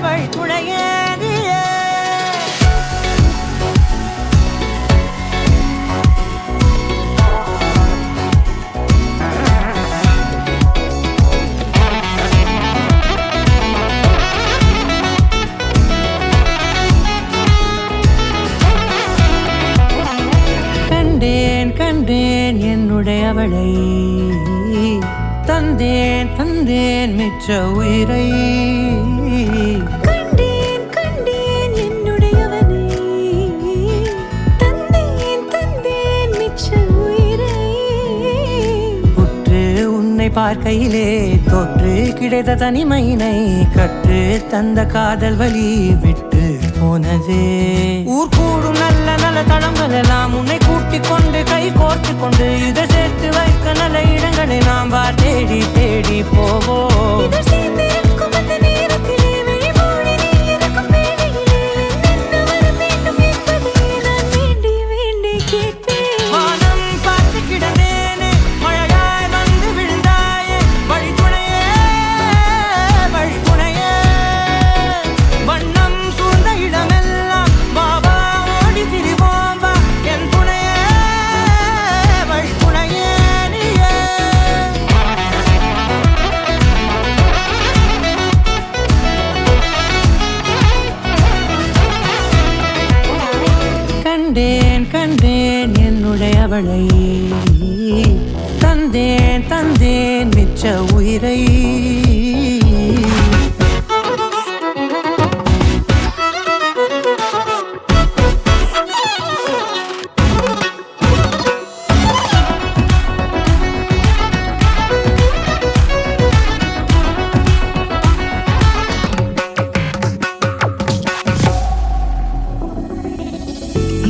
வழித்துணையே நீயே. கண்டேன் கண்டேன் என்னுடையவளை, தந்தேன் தந்தேன் மிச்ச உயிரை. கண்டேன் கண்டேன் என்னுடையவனை, தந்தேன் தந்தேன் மிச்ச உயிரை. உற்று உன்னை பார்க்கையிலே தொற்று கிடைத்த தனிமையினை கற்று தந்த காதல் வழி விட்டு போனதே. ஊர் கூடும் நல்ல நல்ல தளங்கள் எல்லாம் உன்னை கூட்டிக் கொண்டு கை கோர்த்து கொண்டு இதை சேர்த்து வைக்க நல்ல இடங்களை நாம் தேடி தேடி போவோம். இதழ் சேர்ந்திருக்கும் அந்த நேரத்திலே விழிமூடி நீ இருக்கும் வேளையிலே என்ன வர வேண்டும் என்பதை நான் வேண்டி வேண்டி கேட்பேன். வானம் பார்த்து கிடந்தேனே, மழையாய் வந்து விழுந்தாயே, வழித்துணையே வழித்துணையே. வண்ணம் சூழ்ந்த இடமெல்லாம் வா வா ஓடி திரிவோம் வா, என் துணையே வழித்துணையே நீயே. கண்டேன் கண்டேன் என்னுடையவளை, தந்தேன் தந்தேன் மிச்ச உயிரை.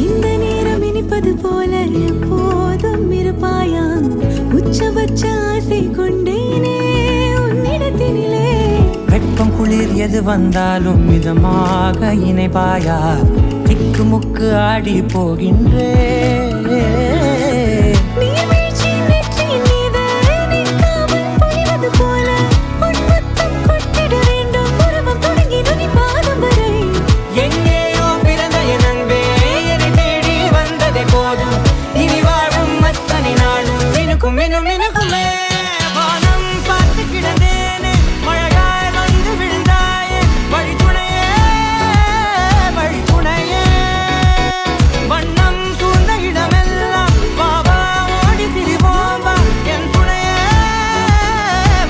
இந்த நேரம் இனிப்பது போல எப்போதும் இருப்பாயா, உச்சபட்ச ஆசை கொண்டேனே உன்னிடத்தினிலே. வெப்பம் குளிர் எது வந்தாலும் மிதமாக இணைப்பாயா, திக்கு முக்கு ஆடி போகின்றே. நீர்வீழ்ச்சியின் நெற்றியின் மீது நிற்காமல் பொழிவது போல உன் முத்தம் கொட்டிட வேண்டும், உருவம் தொடங்கி நுனி பாதம் வரை. எங்கேயோ பிறந்த என் அன்பே, என்னை தேடி வந்ததே போதும், இனி வாழும் அத்தனை நாளும் மினுக்கும் மினும் மினுக்குமே. வானம் பார்த்து கிடந்தேனே, மழையாய் வந்து விழுந்தாயே, வழித்துணையே வழித்துணையே. வண்ணம் சூழ்ந்த இடமெல்லாம் வா வா ஓடி திரிவோம் வா, என் துணையே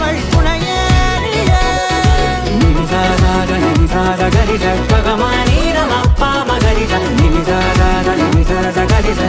வழித்துணையே நீயே. நிமிசாக நிமிசாக கரிச பகமானி ரமப்பா மகரிச நிமிசாக நிமிசாக கரிச